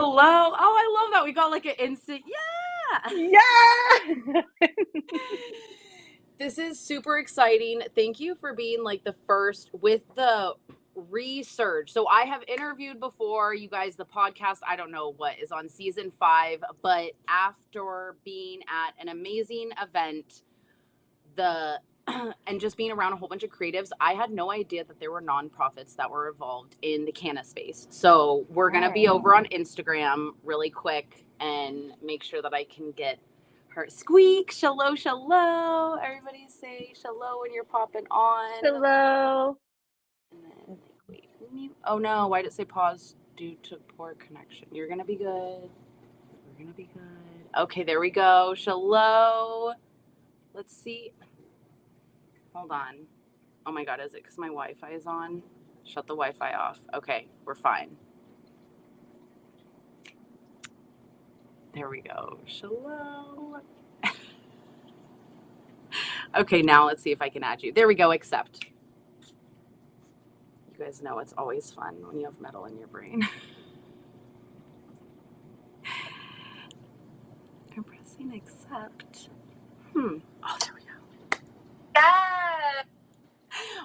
Hello. Oh, I love that. We got like an instant, yeah. Yeah. This is super exciting. Thank you for being like the first with the research. So I have interviewed before, you guys, the podcast, I don't know what is on season 5, but after being at an amazing event, and just being around a whole bunch of creatives, I had no idea that there were nonprofits that were involved in the canna space. So we're going to be over on Instagram really quick and make sure that I can get her squeak, shallow, shallow. Everybody say shallow when you're popping on. Hello. And then, wait, mute. Oh no, why did it say pause due to poor connection? You're going to be good. We're going to be good. Okay, there we go. Shallow. Let's see. Hold on. Oh my God, is it because my Wi-Fi is on? Shut the Wi-Fi off. Okay, we're fine. There we go. Shalom. Okay, now let's see if I can add you. There we go, accept. You guys know it's always fun when you have metal in your brain. I'm pressing accept. Oh, there we go. Yeah.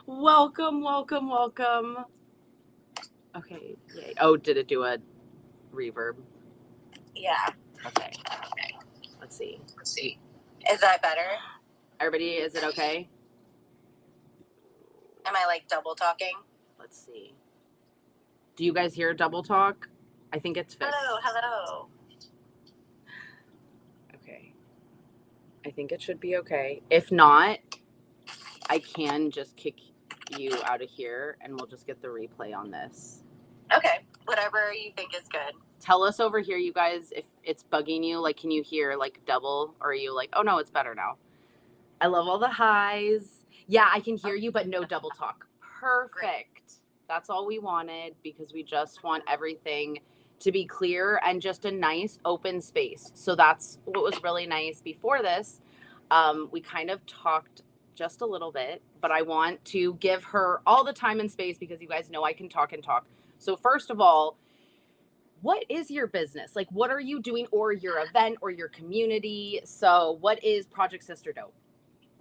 Welcome, welcome, welcome. Okay, yay. Oh, did it do a reverb? Yeah. Okay. Let's see. Is that better? Everybody, is it okay? Am I like double talking? Let's see. Do you guys hear double talk? I think it's fixed. Hello. Okay. I think it should be okay. If not, I can just kick you out of here and we'll just get the replay on this. Okay. Whatever you think is good. Tell us over here, you guys, if it's bugging you. Like, can you hear like double, or are you like, oh no, it's better now? I love all the highs. Yeah, I can hear you, but no double talk. Perfect. Great. That's all we wanted, because we just want everything to be clear and just a nice open space. So that's what was really nice before this. We kind of talked just a little bit, but I want to give her all the time and space because you guys know I can talk and talk. So first of all, what is your business? Like, what are you doing, or your event or your community? So what is Project Sister Dope?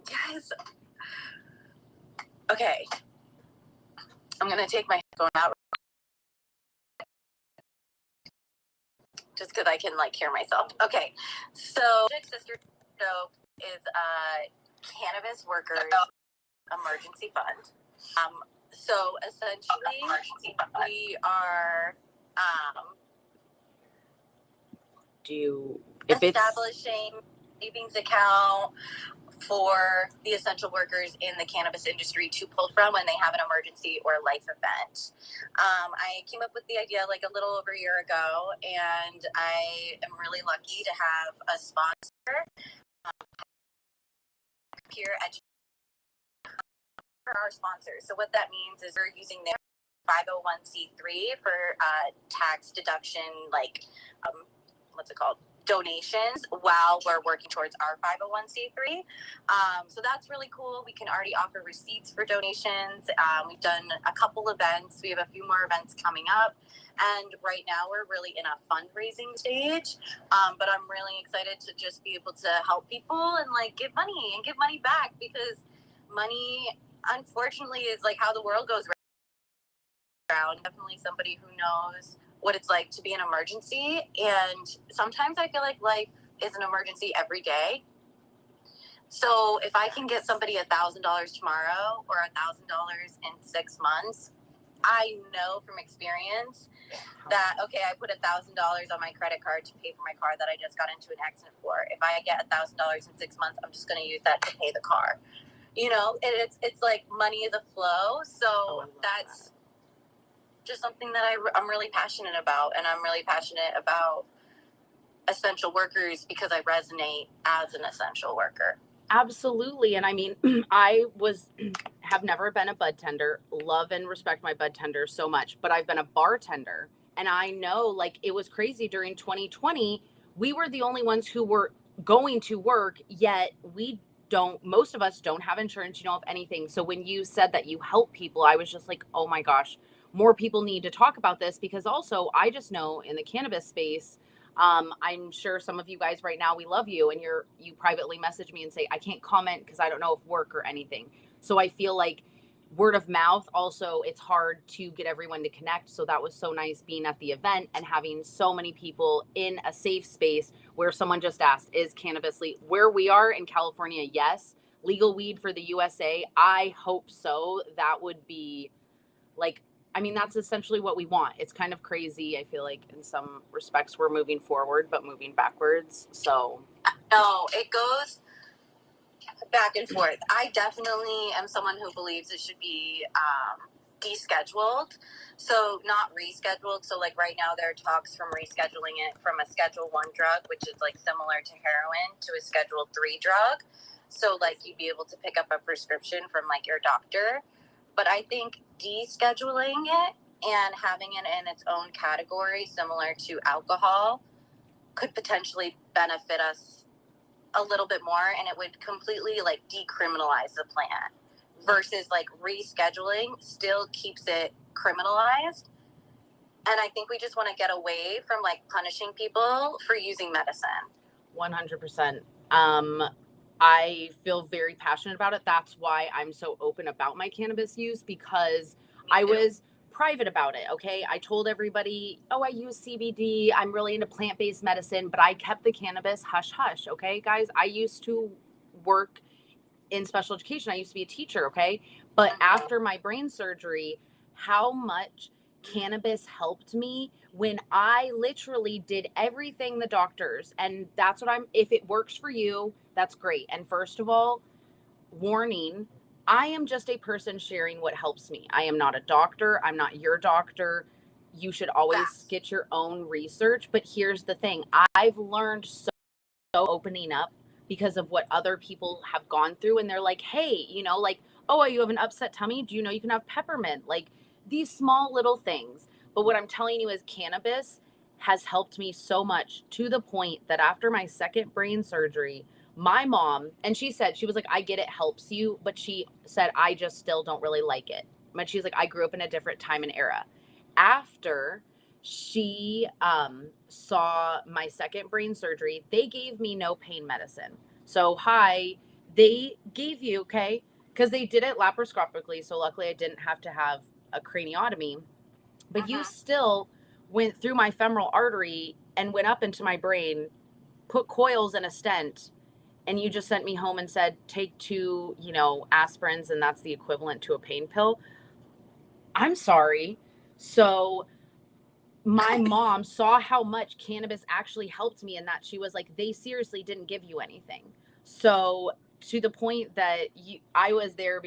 Yes. Okay. I'm going to take my phone out just because I can like hear myself. Okay. So Project Sister Dope is a cannabis workers emergency fund. So essentially we are establishing savings account for the essential workers in the cannabis industry to pull from when they have an emergency or life event. I came up with the idea like a little over a year ago, and I am really lucky to have a sponsor, peer education for our sponsors. So what that means is we're using their 501c3 for tax deduction, like what's it called? Donations while we're working towards our 501c3. So that's really cool. We can already offer receipts for donations. We've done a couple events. We have a few more events coming up. And right now we're really in a fundraising stage. But I'm really excited to just be able to help people and like give money back, because money, unfortunately, is like how the world goes around. Definitely somebody who knows what it's like to be an emergency, and sometimes I feel like life is an emergency every day. So if I can get somebody $1,000 tomorrow or $1,000 in 6 months, I know from experience that, okay, I put $1,000 on my credit card to pay for my car that I just got into an accident for. If I get $1,000 in 6 months, I'm just going to use that to pay the car. You know, it's like money is a flow. So that's just something that I'm really passionate about, and I'm really passionate about essential workers because I resonate as an essential worker. Absolutely. And I mean, have never been a bud tender, love and respect my bud tender so much, but I've been a bartender, and I know like it was crazy during 2020. We were the only ones who were going to work, yet most of us don't have insurance, you know, of anything. So when you said that you help people, I was just like, oh my gosh, more people need to talk about this, because also I just know in the cannabis space, I'm sure some of you guys right now, we love you, and you privately message me and say, I can't comment because I don't know if work or anything. So I feel like word of mouth, also it's hard to get everyone to connect. So that was so nice being at the event and having so many people in a safe space where someone just asked, is cannabis legal? Where we are in California, yes. Legal weed for the USA, I hope so. That would be like, I mean, that's essentially what we want. It's kind of crazy. I feel like in some respects we're moving forward, but moving backwards. So no, it goes back and forth. I definitely am someone who believes it should be descheduled, so not rescheduled. So like right now there are talks from rescheduling it from a Schedule 1 drug, which is like similar to heroin, to a Schedule 3 drug. So like you'd be able to pick up a prescription from like your doctor. But I think descheduling it and having it in its own category, similar to alcohol, could potentially benefit us a little bit more, and it would completely like decriminalize the plant, versus like rescheduling still keeps it criminalized. And I think we just want to get away from like punishing people for using medicine. 100%. I feel very passionate about it. That's why I'm so open about my cannabis use, because I was private about it. Okay. I told everybody, oh, I use CBD. I'm really into plant-based medicine, but I kept the cannabis hush hush. Okay, guys, I used to work in special education. I used to be a teacher. Okay. But after my brain surgery, how much cannabis helped me when I literally did everything the doctors, and that's what if it works for you, that's great. And first of all, warning, I am just a person sharing what helps me. I am not a doctor. I'm not your doctor. You should always get your own research. But here's the thing. I've learned so opening up because of what other people have gone through, and they're like, hey, like, oh, you have an upset tummy, do you know you can have peppermint? Like, these small little things. But what I'm telling you is cannabis has helped me so much, to the point that after my second brain surgery, my mom, and she said, she was like, I get it helps you, but she said, I just still don't really like it. But she's like, I grew up in a different time and era. After she saw my second brain surgery, they gave me no pain medicine. So they gave you, okay, because they did it laparoscopically, so luckily I didn't have to have a craniotomy, but you still went through my femoral artery and went up into my brain, put coils in a stent, and you just sent me home and said, take 2 aspirins, and that's the equivalent to a pain pill. I'm sorry. So my mom saw how much cannabis actually helped me, and that she was like, they seriously didn't give you anything. So to the point that I was there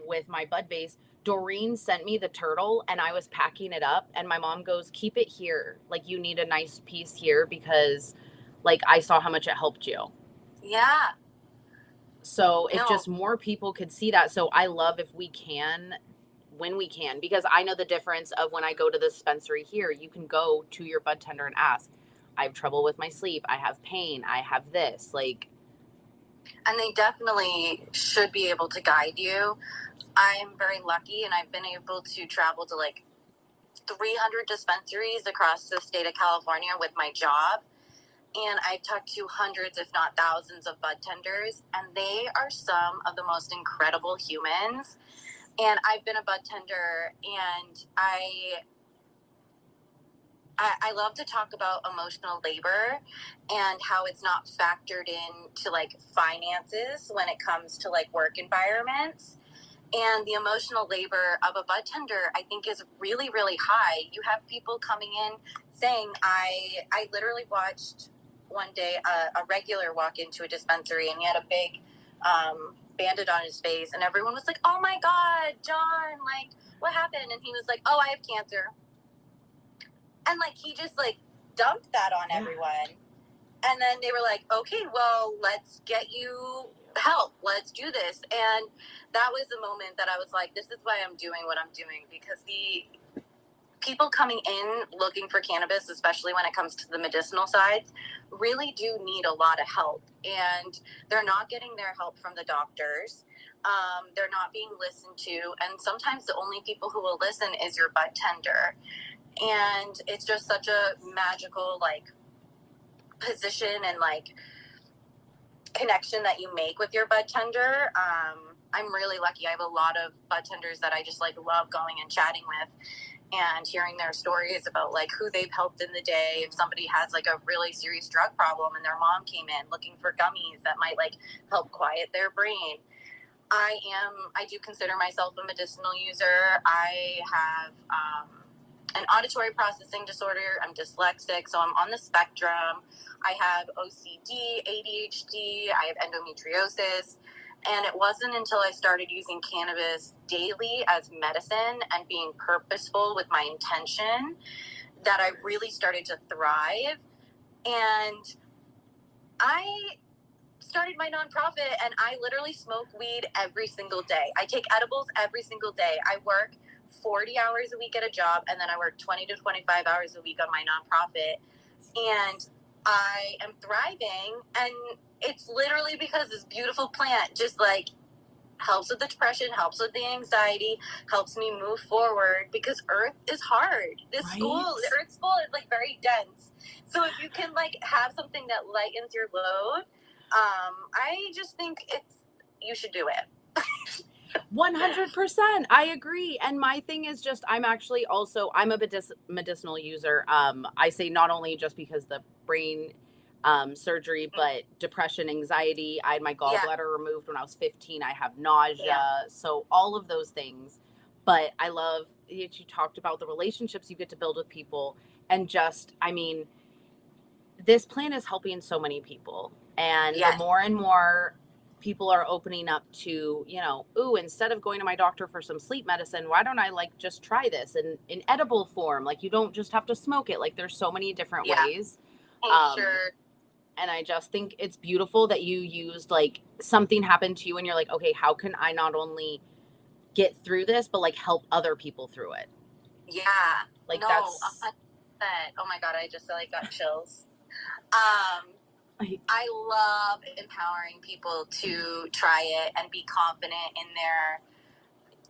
with my bud vase, Doreen sent me the turtle and I was packing it up, and my mom goes, keep it here. Like, you need a nice piece here, because like I saw how much it helped you. Yeah. So if just more people could see that. So I love if we can, when we can, because I know the difference of when I go to the dispensary here, you can go to your bud tender and ask, I have trouble with my sleep, I have pain, I have this, like. And they definitely should be able to guide you. I'm very lucky, and I've been able to travel to like 300 dispensaries across the state of California with my job. And I've talked to hundreds, if not thousands, of bud tenders, and they are some of the most incredible humans. And I've been a bud tender, and I love to talk about emotional labor and how it's not factored into like finances when it comes to like work environments. And the emotional labor of a bud tender, I think, is really, really high. You have people coming in saying, I literally watched one day a regular walk into a dispensary, and he had a big bandage on his face, and everyone was like, oh my God, John, like, what happened? And he was like, oh, I have cancer. And like, he just like dumped that on everyone. And then they were like, okay, well, let's get you help. Let's do this. And that was the moment that I was like, this is why I'm doing what I'm doing, because the people coming in looking for cannabis, especially when it comes to the medicinal sides, really do need a lot of help. And they're not getting their help from the doctors. They're not being listened to, and sometimes the only people who will listen is your bud tender. And it's just such a magical like position and like connection that you make with your bud tender. I'm really lucky. I have a lot of bud tenders that I just like love going and chatting with and hearing their stories about like who they've helped in the day. If somebody has like a really serious drug problem and their mom came in looking for gummies that might like help quiet their brain. I do consider myself a medicinal user. I have an auditory processing disorder. I'm dyslexic, so I'm on the spectrum. I have OCD, ADHD, I have endometriosis. And it wasn't until I started using cannabis daily as medicine and being purposeful with my intention that I really started to thrive. And I started my nonprofit, and I literally smoke weed every single day. I take edibles every single day. I work 40 hours a week at a job, and then I work 20 to 25 hours a week on my nonprofit. And I am thriving, and it's literally because this beautiful plant just like helps with the depression, helps with the anxiety, helps me move forward, because earth is hard. The earth school is like very dense. So if you can like have something that lightens your load, I just think you should do it. 100%. I agree. And my thing is just, I'm a medicinal user. I say not only just because the brain surgery, but depression, anxiety. I had my gallbladder removed when I was 15. I have nausea. Yeah. So all of those things. But I love that you talked about the relationships you get to build with people. And just, I mean, this plan is helping so many people. And the more and more people are opening up to, instead of going to my doctor for some sleep medicine, why don't I like just try this in edible form? Like, you don't just have to smoke it. Like, there's so many different ways. Sure. And I just think it's beautiful that you used like something happened to you and you're like, okay, how can I not only get through this, but like help other people through it? Yeah. Like, no, that's 100%. Oh my God, I just like got chills. I love empowering people to try it and be confident in their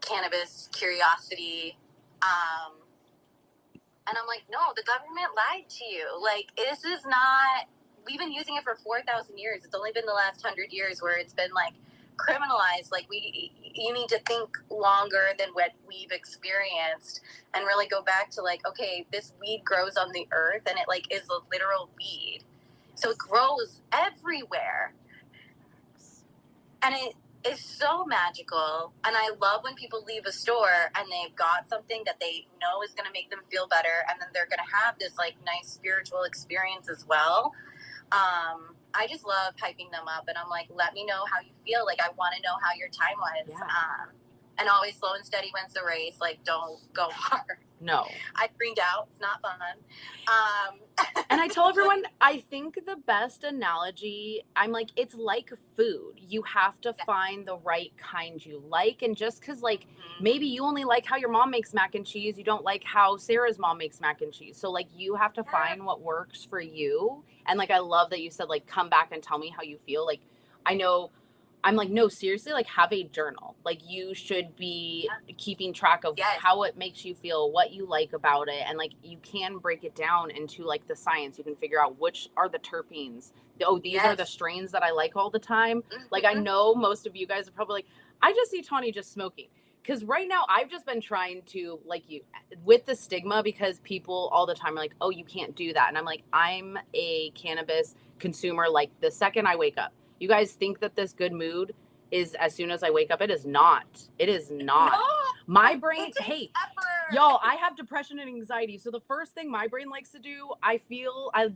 cannabis curiosity. And I'm like, no, the government lied to you. Like, this is not, we've been using it for 4,000 years. It's only been the last 100 years where it's been like criminalized. Like, you need to think longer than what we've experienced and really go back to like, okay, this weed grows on the earth and it like is a literal weed. So it grows everywhere. And it is so magical. And I love when people leave a store and they've got something that they know is going to make them feel better. And then they're going to have this like nice spiritual experience as well. I just love hyping them up. And I'm like, let me know how you feel. Like, I want to know how your time was. Yeah. And always slow and steady wins the race. Like, don't go hard. No. I greened out. It's not fun. And I tell everyone, I think the best analogy, I'm like, it's like food. You have to find the right kind you like. And just because, like, maybe you only like how your mom makes mac and cheese, you don't like how Sarah's mom makes mac and cheese. So, like, you have to find what works for you. And, like, I love that you said, like, come back and tell me how you feel. Like, I know. I'm like, no, seriously, like, have a journal. Like, you should be keeping track of how it makes you feel, what you like about it. And like, you can break it down into like the science. You can figure out which are the terpenes. These are the strains that I like all the time. Like, I know most of you guys are probably like, I just see Tawnie just smoking. Because right now I've just been trying to, like, you with the stigma, because people all the time are like, oh, you can't do that. And I'm like, I'm a cannabis consumer. Like, the second I wake up, you guys think that this good mood is as soon as I wake up. It is not. It is not. No, my brain, hey, y'all, I have depression and anxiety. So the first thing my brain likes to do, I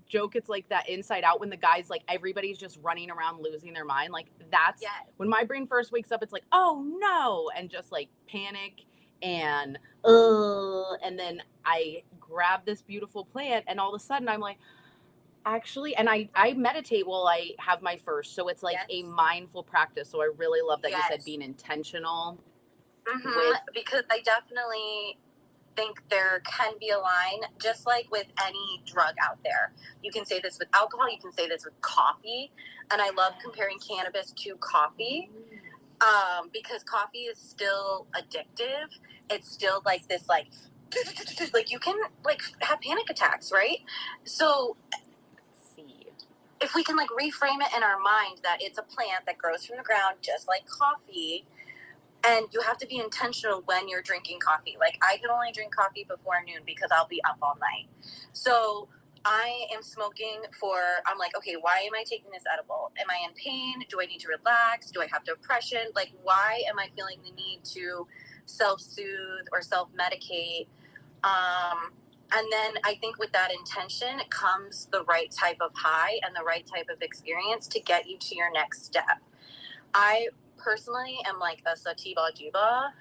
joke, it's like that Inside Out when the guys, like, everybody's just running around losing their mind. Like, that's when my brain first wakes up, it's like, oh no, and just like panic and then I grab this beautiful plant and all of a sudden I'm like, actually, and I meditate while I have my first. So it's like a mindful practice. So I really love that you said being intentional. Because I definitely think there can be a line, just like with any drug out there. You can say this with alcohol, you can say this with coffee. And I love comparing cannabis to coffee. because coffee is still addictive. It's still like this, like you can like have panic attacks, right? So if we can like reframe it in our mind that it's a plant that grows from the ground just like coffee, and you have to be intentional when you're drinking coffee. Like I can only drink coffee before noon because I'll be up all night. So I am smoking I'm like, okay, why am I taking this edible? Am I in pain? Do I need to relax? Do I have depression? Like, why am I feeling the need to self-soothe or self-medicate? And then I think with that intention comes the right type of high and the right type of experience to get you to your next step. I personally am like a sativa diva.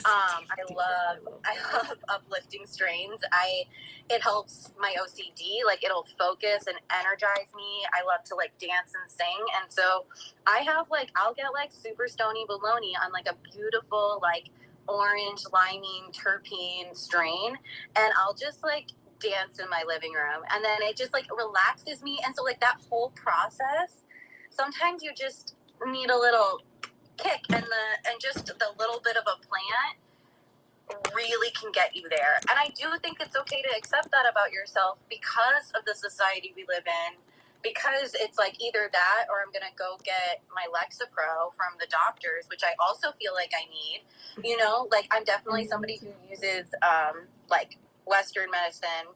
I love uplifting strains. It helps my OCD. Like it'll focus and energize me. I love to like dance and sing. And so I'll get like super stony baloney on like a beautiful like orange liming terpene strain, and I'll just like dance in my living room, and then it just like relaxes me. And so like that whole process, sometimes you just need a little kick, and just the little bit of a plant really can get you there. And I do think it's okay to accept that about yourself because of the society we live in, because it's like either that or I'm gonna go get my Lexapro from the doctors, which I also feel like I need. You know, like I'm definitely somebody who uses like Western medicine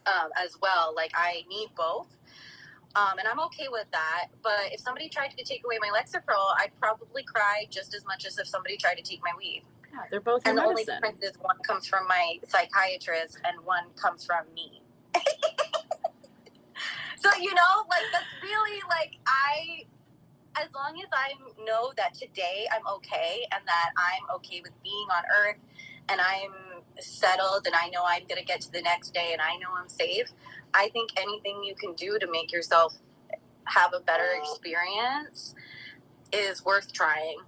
as well. Like I need both. And I'm okay with that. But if somebody tried to take away my Lexapro, I'd probably cry just as much as if somebody tried to take my weed. Yeah, they're both and the medicine. Only difference is one comes from my psychiatrist and one comes from me. So, you know, like that's really like as long as I know that today I'm okay and that I'm okay with being on earth and I'm settled and I know I'm going to get to the next day and I know I'm safe, I think anything you can do to make yourself have a better experience is worth trying.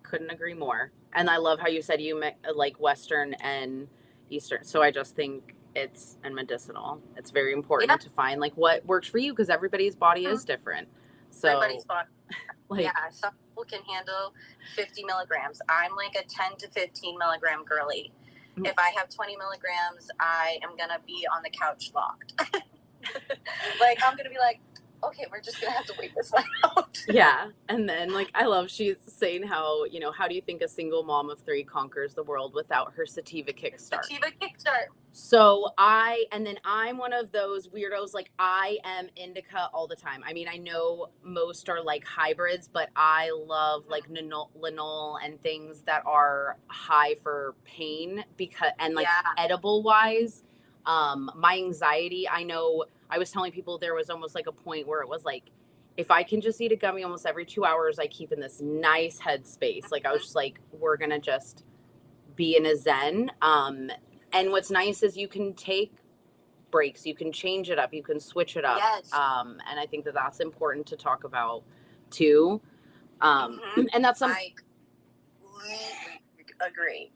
Couldn't agree more. And I love how you said you like Western and Eastern. So I just think it's and medicinal. It's very important to find like what works for you because everybody's body is different. So everybody's body. Like, yeah, some people can handle 50 milligrams. I'm like a 10 to 15 milligram girly. Mm-hmm. If I have 20 milligrams, I am going to be on the couch locked. Like, I'm going to be like, okay, we're just going to have to wait this one out. Yeah. And then, like, I love she's saying how, you know, how do you think a single mom of 3 conquers the world without her sativa kickstart? Sativa kickstart. So I'm one of those weirdos, like I am indica all the time. I mean, I know most are like hybrids, but I love like linol and things that are high for pain because, and like edible wise, my anxiety, I know I was telling people there was almost like a point where it was like, if I can just eat a gummy almost every 2 hours, I keep in this nice headspace. Like I was just like, we're going to just be in a zen. And what's nice is you can take breaks, you can change it up, you can switch it up. Yes. And I think that that's important to talk about too. And that's something I completely agree.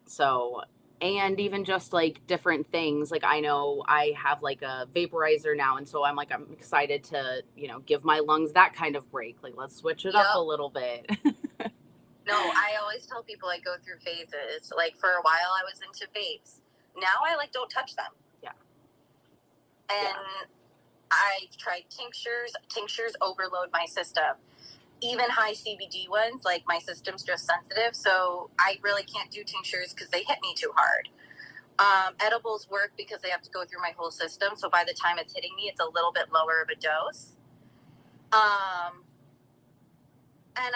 So, and even just like different things, like I know I have like a vaporizer now. And so I'm excited to, you know, give my lungs that kind of break. Like, let's switch it up a little bit. No, I always tell people I go through phases. Like for a while I was into vapes. Now I like don't touch them. Yeah. And I tried tinctures. Tinctures overload my system. Even high CBD ones, like my system's just sensitive. So I really can't do tinctures because they hit me too hard. Edibles work because they have to go through my whole system. So by the time it's hitting me, it's a little bit lower of a dose. And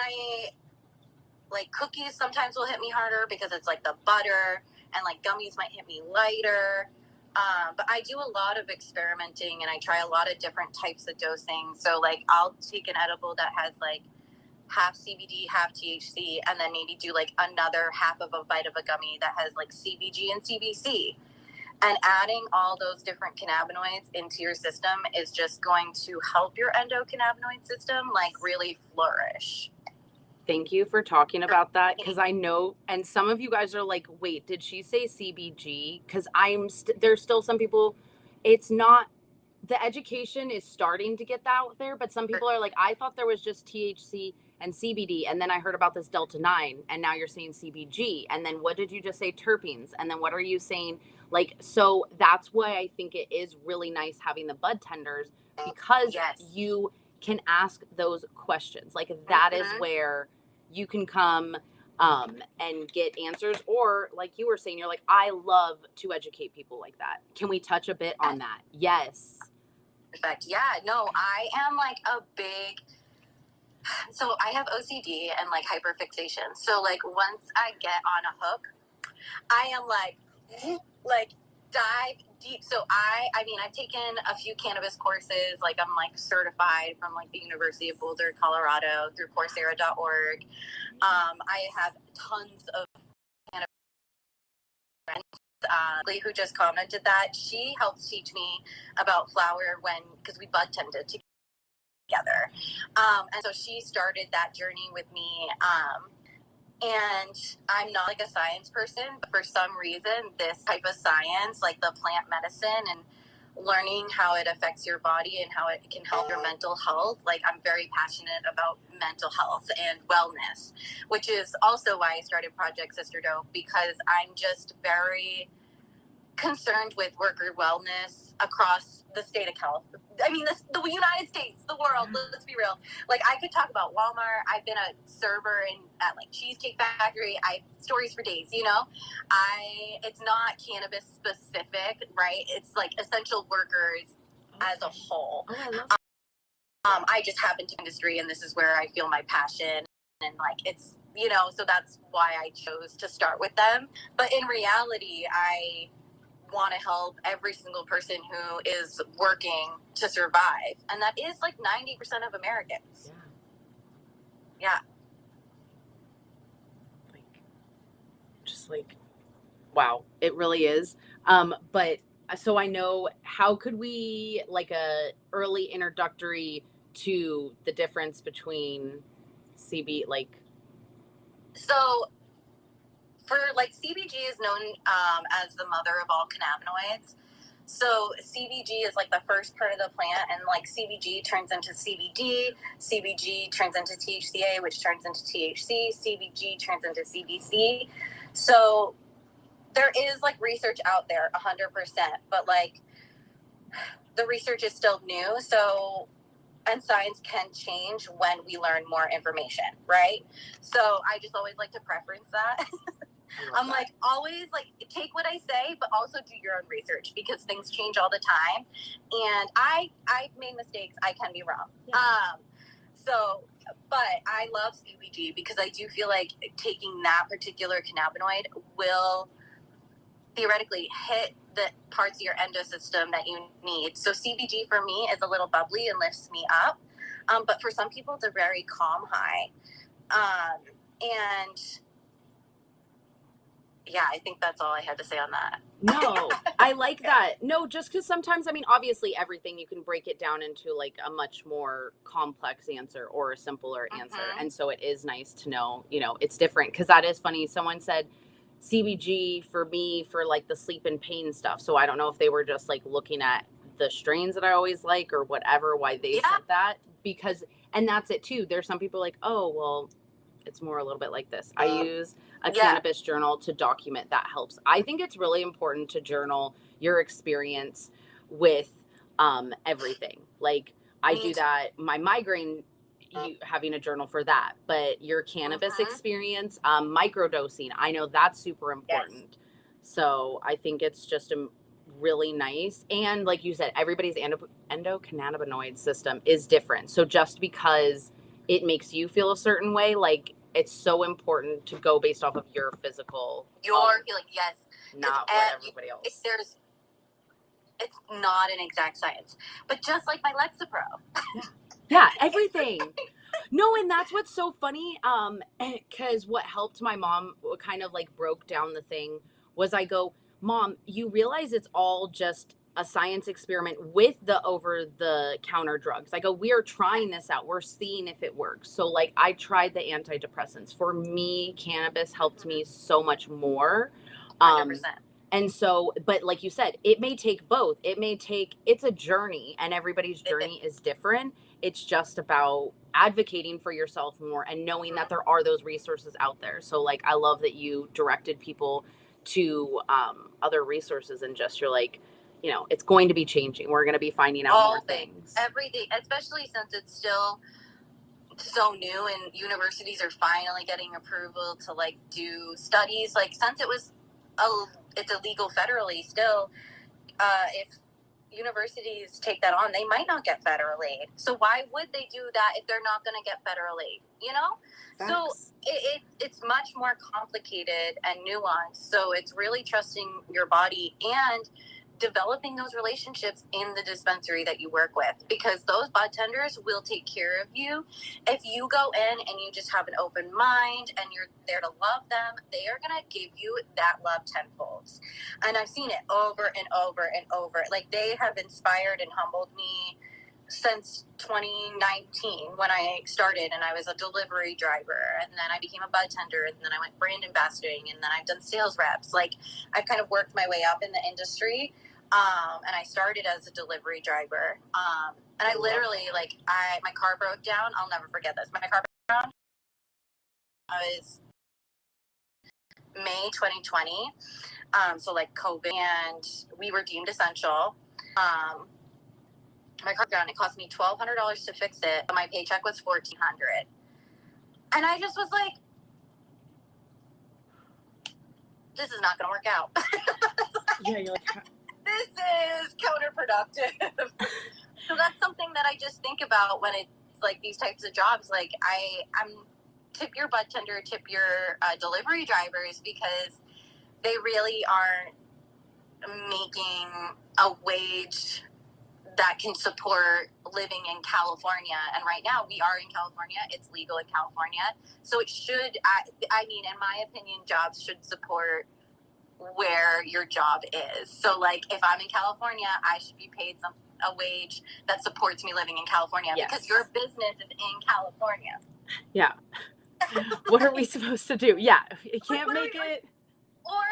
like cookies sometimes will hit me harder because it's like the butter, and like gummies might hit me lighter. But I do a lot of experimenting and I try a lot of different types of dosing. So like I'll take an edible that has like half CBD, half THC, and then maybe do like another half of a bite of a gummy that has like CBG and CBC. And adding all those different cannabinoids into your system is just going to help your endocannabinoid system like really flourish. Thank you for talking about that, because I know, and some of you guys are like, wait, did she say CBG? Because there's still some people, it's not, the education is starting to get that out there, but some people are like, I thought there was just THC and CBD, and then I heard about this Delta 9, and now you're saying CBG, and then what did you just say? Terpenes, and then what are you saying? Like, so that's why I think it is really nice having the bud tenders, because you can ask those questions. Like, that is where you can come and get answers. Or like you were saying, you're like, I love to educate people like that. Can we touch a bit on that? Yes. Perfect. Yeah, no, I am like a big, so I have OCD and like hyperfixation. So like once I get on a hook, I am like dive deep. So I mean, I've taken a few cannabis courses. Like I'm like certified from like the University of Boulder, Colorado through Coursera.org. I have tons of cannabis friends. Who just commented that she helped teach me about flower because we bud tended together. And so she started that journey with me. And I'm not like a science person, but for some reason, this type of science, like the plant medicine and learning how it affects your body and how it can help your mental health, like I'm very passionate about mental health and wellness, which is also why I started Project Sister Dope, because I'm just very concerned with worker wellness across the state of California. I mean, the United States, the world. Let's be real. Like, I could talk about Walmart. I've been a server at like Cheesecake Factory. I have stories for days. You know, it's not cannabis specific, right? It's like essential workers as a whole. Oh, I love that. I just happen to industry, and this is where I feel my passion, and like it's, you know, so that's why I chose to start with them. But in reality, I want to help every single person who is working to survive, and that is like 90% of Americans. Yeah. Like, just like, wow, it really is. But so I know, how could we, like, a early introductory to the difference between CB, like, so for like CBG is known as the mother of all cannabinoids. So CBG is like the first part of the plant, and like CBG turns into CBD, CBG turns into THCA, which turns into THC, CBG turns into CBC. So there is like research out there 100%, but like the research is still new. So, and science can change when we learn more information, right? So I just always like to preference that. I'm like, always like, take what I say, but also do your own research, because things change all the time. And I've made mistakes. I can be wrong. Yeah. But I love CBG because I do feel like taking that particular cannabinoid will theoretically hit the parts of your endosystem that you need. So CBG for me is a little bubbly and lifts me up. But for some people, it's a very calm high. And yeah, I think that's all I had to say on that. No, I like that. No, just because sometimes, I mean, obviously everything you can break it down into like a much more complex answer or a simpler answer. And so it is nice to know, you know, it's different, because that is funny. Someone said CBG for me for like the sleep and pain stuff. So I don't know if they were just like looking at the strains that I always like or whatever, why they said that, because, and that's it too. There's some people like, oh, well, it's more a little bit like this. I use a cannabis journal to document. That helps. I think it's really important to journal your experience with everything. Like, I do that. My migraine, having a journal for that, but your cannabis experience, microdosing, I know that's super important. Yes. So I think it's just really nice. And like you said, everybody's endocannabinoid system is different. So just because it makes you feel a certain way, like, it's so important to go based off of your physical, your feeling. Yes, not what everybody else. It's not an exact science, but just like my Lexapro. Yeah, everything. No, and that's what's so funny. Because what helped my mom, what kind of like broke down the thing, was I go, Mom, you realize it's all just a science experiment with the over-the-counter drugs. I go, we are trying this out. We're seeing if it works. So like, I tried the antidepressants. For me, cannabis helped me so much more. 100%. And so, but like you said, it may take both. It's a journey, and everybody's journey is different. It's just about advocating for yourself more and knowing that there are those resources out there. So like, I love that you directed people to other resources, and just, you're like, it's going to be changing. We're going to be finding out more things. Everything, especially since it's still so new and universities are finally getting approval to like do studies. Like, since it's illegal federally still, if universities take that on, they might not get federal aid. So why would they do that if they're not going to get federal aid? Facts. So it's much more complicated and nuanced. So it's really trusting your body and developing those relationships in the dispensary that you work with, because those bartenders will take care of you. If you go in and you just have an open mind and you're there to love them, they are going to give you that love tenfold. And I've seen it over and over and over. Like, they have inspired and humbled me since 2019, when I started and I was a delivery driver, and then I became a bartender, and then I went brand ambassadoring, and then I've done sales reps. Like, I've kind of worked my way up in the industry. And I started as a delivery driver. And I literally, like, my car broke down. I'll never forget this. My car broke down. I was May 2020. So like COVID, and we were deemed essential. My car broke down. It cost me $1,200 to fix it. My paycheck was $1,400. And I just was like, this is not going to work out. Yeah, you're like, this is counterproductive. So that's something that I just think about when it's like these types of jobs. Like, I'm tip your bartender, tip your delivery drivers, because they really aren't making a wage that can support living in California. And right now we are in California. It's legal in California. So it should, I mean, in my opinion, jobs should support where your job is. So like, if I'm in California, I should be paid a wage that supports me living in California. Yes. Because your business is in California. Yeah. What are we supposed to do? Yeah, you can't make it. Or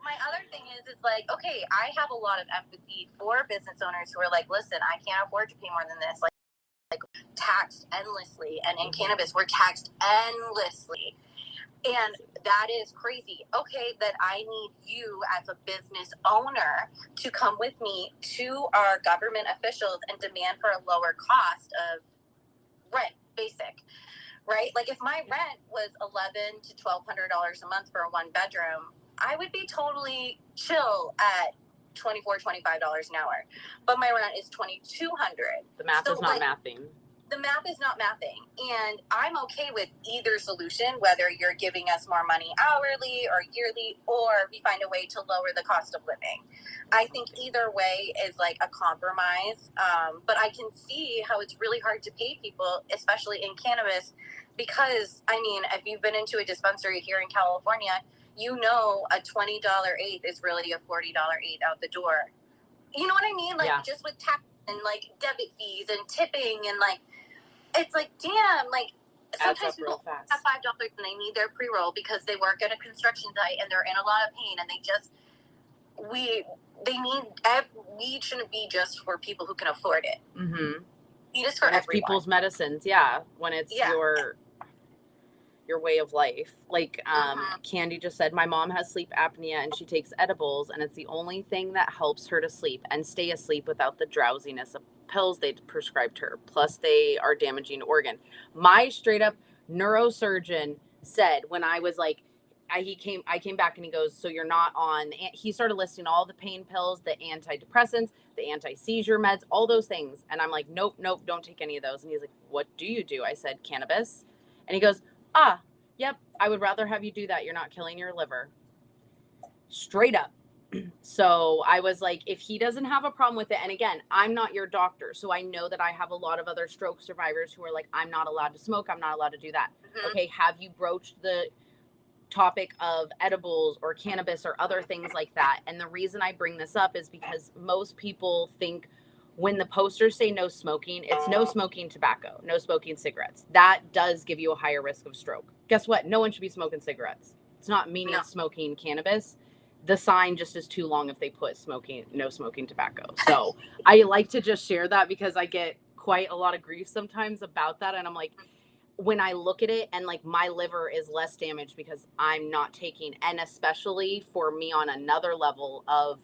my other thing is like, okay, I have a lot of empathy for business owners who are like, listen, I can't afford to pay more than this. Like taxed endlessly, and in cannabis, we're taxed endlessly. And that is crazy. Okay, then I need you as a business owner to come with me to our government officials and demand for a lower cost of rent, basic, right? Like, if my rent was $1,100 to $1,200 a month for a 1-bedroom, I would be totally chill at $24, $25 an hour. But my rent is $2,200. The math is not mathing. The math is not mathing. And I'm okay with either solution, whether you're giving us more money hourly or yearly, or we find a way to lower the cost of living. I think either way is like a compromise. But I can see how it's really hard to pay people, especially in cannabis, because, I mean, if you've been into a dispensary here in California, you know a $20 eighth is really a $40 eighth out the door. You know what I mean? Like, just with tax and like debit fees and tipping, and like, it's like, damn, like, sometimes people have $5 and they need their pre-roll because they work at a construction site and they're in a lot of pain, and weed shouldn't be just for people who can afford it. Mm-hmm. Weed is for everyone. People's medicines, when it's your way of life. Like Candy just said, my mom has sleep apnea and she takes edibles, and it's the only thing that helps her to sleep and stay asleep without the drowsiness of pills they prescribed her. Plus they are damaging to organ. My straight up neurosurgeon said, when I was like, I came back and he goes, so you're not on, he started listing all the pain pills, the antidepressants, the anti-seizure meds, all those things. And I'm like, nope, don't take any of those. And he's like, what do you do? I said, cannabis. And he goes, yep, I would rather have you do that. You're not killing your liver. Straight up. So I was like, if he doesn't have a problem with it, and again, I'm not your doctor, so I know that I have a lot of other stroke survivors who are like, I'm not allowed to smoke, I'm not allowed to do that. Mm-hmm. Okay, have you broached the topic of edibles or cannabis or other things like that? And the reason I bring this up is because most people think when the posters say no smoking, it's no smoking tobacco, no smoking cigarettes. That does give you a higher risk of stroke. Guess what? No one should be smoking cigarettes. It's not meaning smoking cannabis. the sign just is too long if they put no smoking tobacco. So I like to just share that because I get quite a lot of grief sometimes about that. And I'm like, when I look at it and like my liver is less damaged because I'm not taking, and especially for me on another level of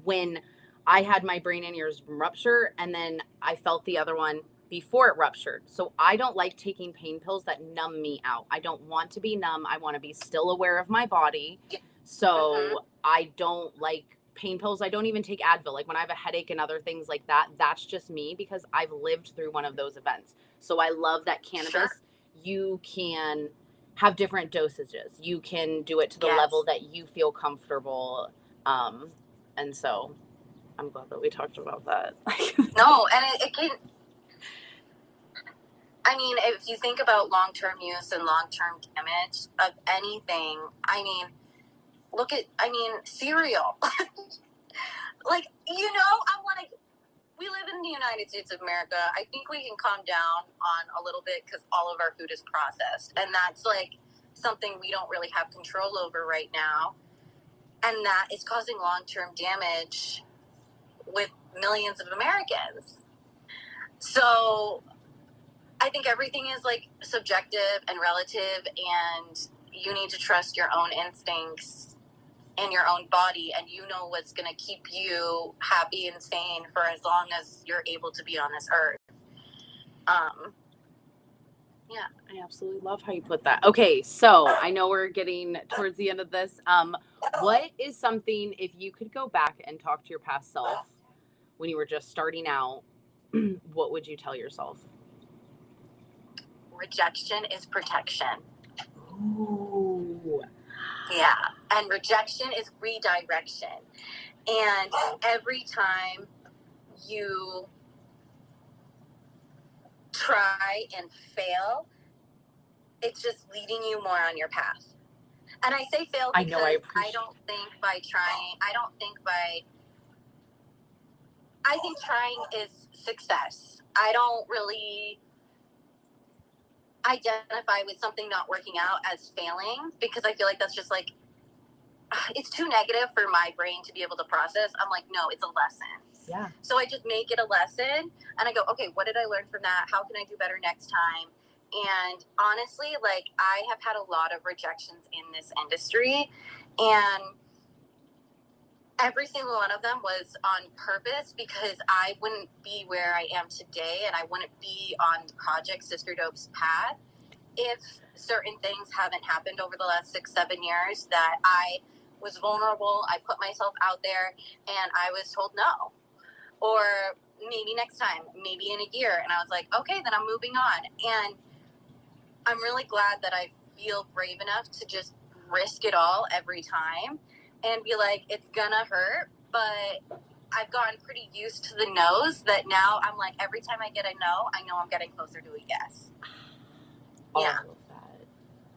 when I had my brain aneurysm rupture and then I felt the other one before it ruptured. So I don't like taking pain pills that numb me out. I don't want to be numb. I want to be still aware of my body. So I don't like pain pills. I don't even take Advil. Like when I have a headache and other things like that, that's just me because I've lived through one of those events. So I love that cannabis, you can have different dosages. You can do it to the level that you feel comfortable. And so I'm glad that we talked about that. No, and it can, I mean, if you think about long-term use and long-term damage of anything, I mean, cereal. Like, I'm like, we live in the United States of America. I think we can calm down on a little bit because all of our food is processed. And that's like something we don't really have control over right now. And that is causing long-term damage with millions of Americans. So I think everything is like subjective and relative, and you need to trust your own instincts and your own body, and you know what's going to keep you happy and sane for as long as you're able to be on this earth. Yeah, I absolutely love how you put that. Okay, so I know we're getting towards the end of this. What is something, if you could go back and talk to your past self when you were just starting out, what would you tell yourself? Rejection is protection. Ooh. Yeah, and rejection is redirection. And every time you try and fail, it's just leading you more on your path. And I say fail because I don't think by trying, I think trying is success. I don't really identify with something not working out as failing because I feel like that's just like, it's too negative for my brain to be able to process. I'm like, no, it's a lesson. Yeah. So I just make it a lesson and I go, okay, what did I learn from that? How can I do better next time? And honestly, like I have had a lot of rejections in this industry, and every single one of them was on purpose because I wouldn't be where I am today and I wouldn't be on the Project Sister Dope's path if certain things haven't happened over the last 6-7 years that I was vulnerable. I put myself out there and I was told no, or maybe next time, maybe in a year. And I was like, okay, then I'm moving on. And I'm really glad that I feel brave enough to just risk it all every time and be like, it's gonna hurt, but I've gotten pretty used to the no's that now I'm like, every time I get a no, I know I'm getting closer to a yes. Yeah. All of that.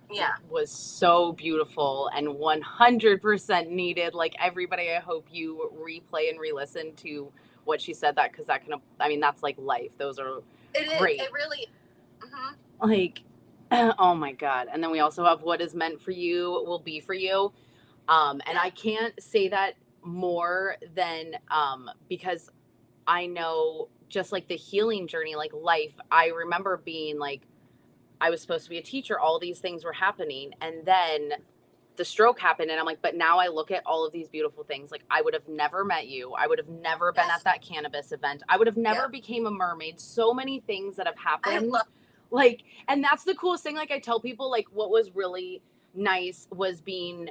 Yeah. Was so beautiful and 100% needed. Like everybody, I hope you replay and re-listen to what she said, that because that can, I mean, that's like life. Those are great. It really. Like, oh my God. And then we also have what is meant for you will be for you. And I can't say that more than because I know just like the healing journey, like life, I remember being like, I was supposed to be a teacher. All these things were happening. And then the stroke happened. And I'm like, but now I look at all of these beautiful things. Like I would have never met you. I would have never been at that cannabis event. I would have never became a mermaid. So many things that have happened. Like, and that's the coolest thing. Like I tell people, like what was really nice was being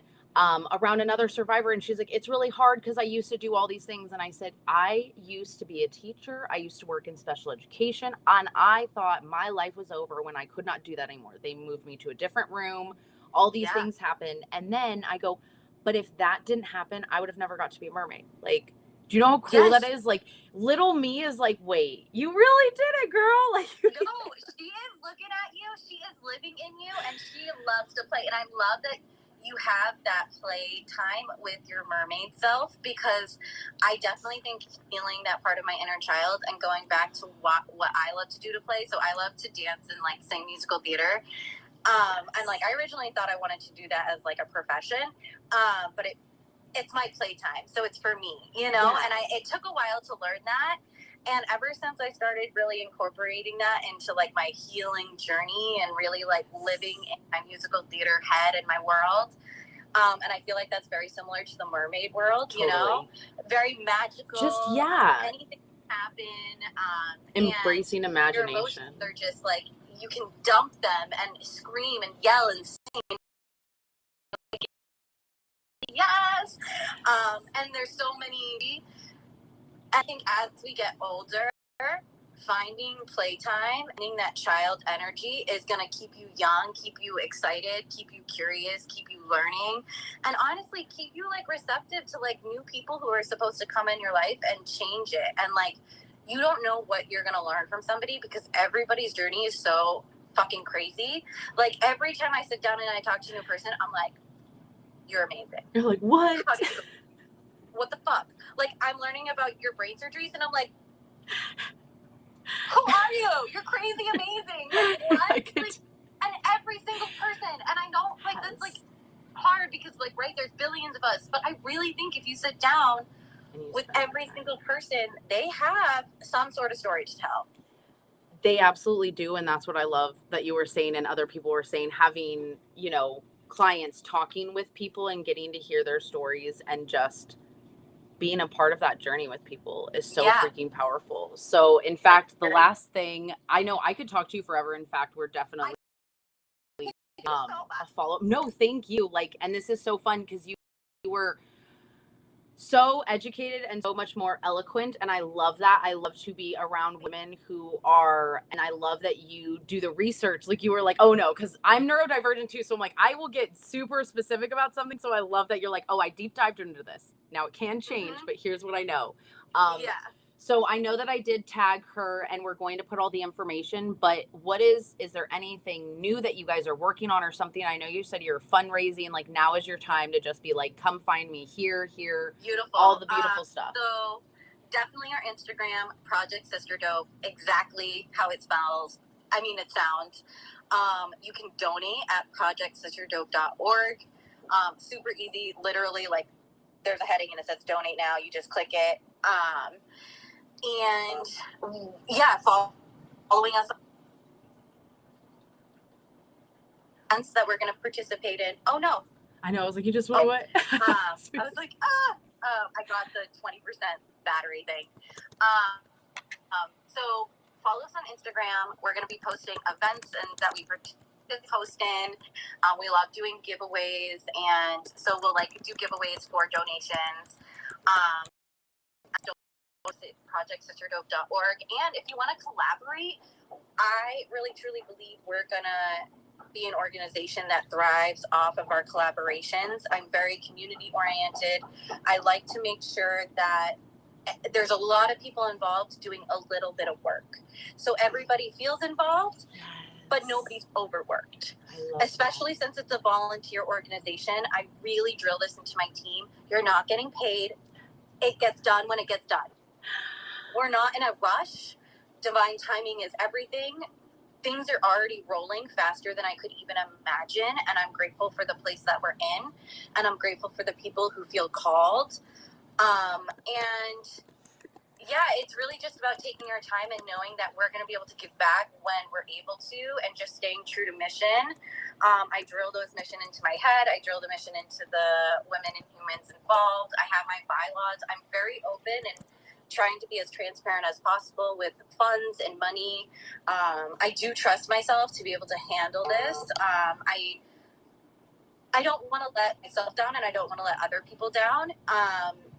around another survivor, and she's like, it's really hard because I used to do all these things. And I said, I used to be a teacher. I used to work in special education, and I thought my life was over when I could not do that anymore. They moved me to a different room. All these things happened. And then I go, but if that didn't happen, I would have never got to be a mermaid. Like, do you know how cool that is? Like, little me is like, wait, you really did it, girl. Like, no, she is looking at you. She is living in you, and she loves to play. And I love that you have that play time with your mermaid self, because I definitely think healing that part of my inner child and going back to what I love to do to play. So I love to dance and like sing musical theater. And like I originally thought I wanted to do that as like a profession, but it's my playtime, so it's for me, you know. Yeah. And it took a while to learn that, and ever since I started really incorporating that into like my healing journey and really like living in my musical theater head and my world. And I feel like that's very similar to the mermaid world, Totally. you know, very magical. Just, yeah. Anything can happen. Embracing and imagination. Your emotions are just like, you can dump them and scream and yell and sing. Yes. And there's so many. I think as we get older, finding playtime, finding that child energy is going to keep you young, keep you excited, keep you curious, keep you learning, and honestly keep you like receptive to like new people who are supposed to come in your life and change it. And like, you don't know what you're going to learn from somebody because everybody's journey is so fucking crazy. Like every time I sit down and I talk to a new person, I'm like, you're amazing. You're like, what? What the fuck? Like, I'm learning about your brain surgeries, and I'm like, who are you? You're crazy amazing. Like, what? Like, and every single person. And I know, like, that's, like, hard because, like, right, there's billions of us. But I really think if you sit down with every single person, they have some sort of story to tell. They absolutely do. And that's what I love that you were saying and other people were saying, having, you know, clients talking with people and getting to hear their stories and just being a part of that journey with people is so freaking powerful. So in fact, the last thing, I know I could talk to you forever. In fact, we're definitely a follow-up. No, thank you. Like, and this is so fun because you were so educated and so much more eloquent, and I love that. I love to be around women who are, and I love that you do the research. Like you were like, oh no, because I'm neurodivergent too, so I'm like, I will get super specific about something. So I love that you're like, oh, I deep dived into this. Now it can change, but here's what I know. So I know that I did tag her and we're going to put all the information, but is there anything new that you guys are working on or something? I know you said you're fundraising, like now is your time to just be like, come find me here, beautiful, all the beautiful stuff. So definitely our Instagram, Project Sister Dope, exactly how it spells. I mean, it sounds. You can donate at projectsisterdope.org. Super easy, literally, like there's a heading and it says donate now. You just click it. And yeah, following us that we're going to participate in. Oh no. I know. I was like, you just went away. I was like, I got the 20% battery thing. So follow us on Instagram. We're going to be posting events and that we post in. We love doing giveaways, and so we'll like do giveaways for donations. Projectsisterdope.org. And if you want to collaborate, I really truly believe we're gonna be an organization that thrives off of our collaborations. I'm very community oriented. I like to make sure that there's a lot of people involved doing a little bit of work, so everybody feels involved, but nobody's overworked. Especially since it's a volunteer organization, I really drill this into my team. You're not getting paid. It gets done when it gets done. We're not in a rush. Divine timing is everything. Things are already rolling faster than I could even imagine. And I'm grateful for the place that we're in. And I'm grateful for the people who feel called. And yeah, it's really just about taking our time and knowing that we're going to be able to give back when we're able to, and just staying true to mission. I drill those mission into my head. I drill the mission into the women and humans involved. I have my bylaws. I'm very open and trying to be as transparent as possible with funds and money. I do trust myself to be able to handle this. I don't want to let myself down, and I don't want to let other people down.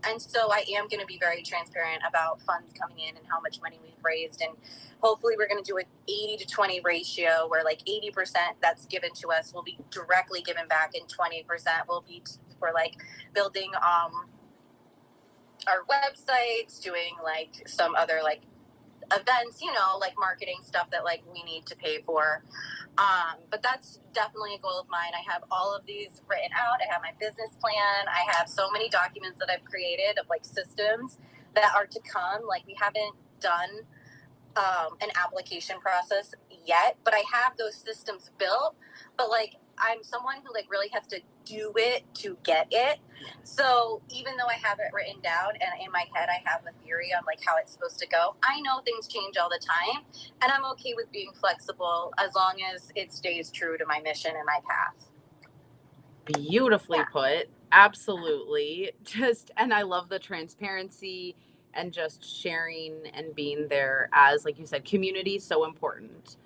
And so I am going to be very transparent about funds coming in and how much money we've raised. And hopefully we're going to do an 80 to 20 ratio where like 80% that's given to us will be directly given back, and 20% will be for like building our websites, doing like some other like events, you know, like marketing stuff that like we need to pay for. But that's definitely a goal of mine. I have all of these written out. I have my business plan. I have so many documents that I've created of like systems that are to come. Like we haven't done an application process yet, but I have those systems built. But like I'm someone who like really has to do it to get it. So even though I have it written down and in my head I have a theory on like how it's supposed to go, I know things change all the time, and I'm okay with being flexible as long as it stays true to my mission and my path. Beautifully put. Absolutely. And I love the transparency and just sharing and being there as, like you said, community is so important.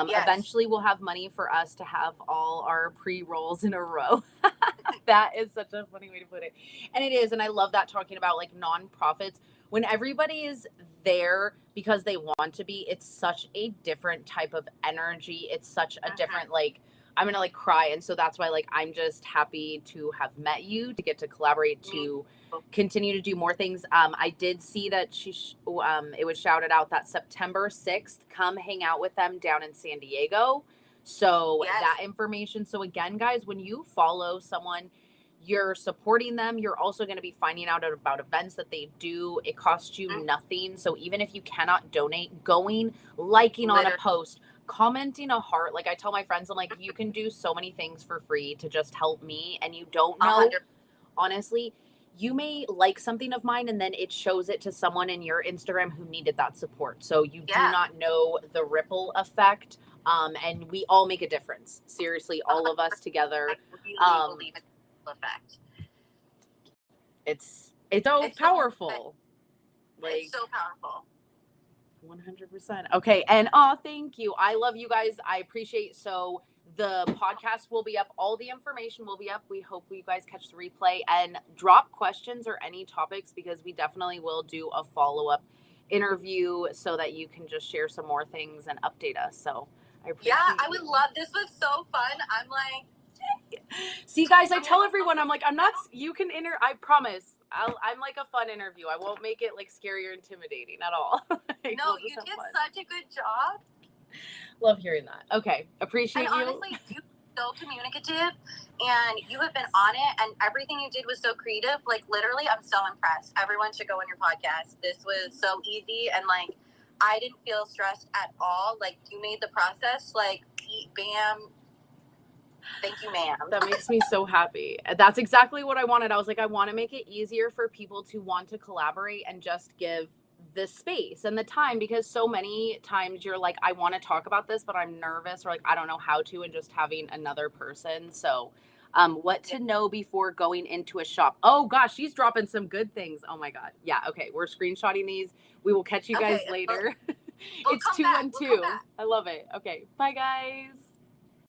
Yes. Eventually we'll have money for us to have all our pre-rolls in a row. That is such a funny way to put it. And it is. And I love that, talking about like nonprofits. When everybody is there because they want to be, it's such a different type of energy. It's such a different, like, I'm gonna like cry. And so that's why, like, I'm just happy to have met you, to get to collaborate, to continue to do more things. I did see that it was shouted out that September 6th, come hang out with them down in San Diego. So that information. So again, guys, when you follow someone, you're supporting them. You're also going to be finding out about events that they do. It costs you nothing. So even if you cannot donate, going, liking on a post, commenting a heart. Like I tell my friends, I'm like, you can do so many things for free to just help me. And you don't know, honestly, you may like something of mine and then it shows it to someone in your Instagram who needed that support. So you do not know the ripple effect. And we all make a difference. Seriously, all of us together. I really believe in the effect. It's so powerful. It's so powerful. 100%. Okay. And thank you. I love you guys. I appreciate. So the podcast will be up. All the information will be up. We hope you guys catch the replay and drop questions or any topics, because we definitely will do a follow-up interview so that you can just share some more things and update us. So I appreciate I would love, this was so fun. I'm like, see, guys, I tell everyone, I'm like, you can I promise. I'm like a fun interview. I won't make it like scary or intimidating at all. Like, no, you did such a good job. Love hearing that. Okay. Appreciate and you. Honestly, you're so communicative and you have been on it, and everything you did was so creative. Like literally, I'm so impressed. Everyone should go on your podcast. This was so easy, and like, I didn't feel stressed at all. Like you made the process like bam. Thank you, ma'am. That makes me so happy. That's exactly what I wanted. I was like, I want to make it easier for people to want to collaborate and just give the space and the time, because so many times you're like, I want to talk about this, but I'm nervous, or like, I don't know how to, and just having another person. So what to know before going into a shop. Oh gosh, she's dropping some good things. Oh my God. Yeah. Okay. We're screenshotting these. We will catch you guys later. It's 212. I love it. Okay. Bye guys.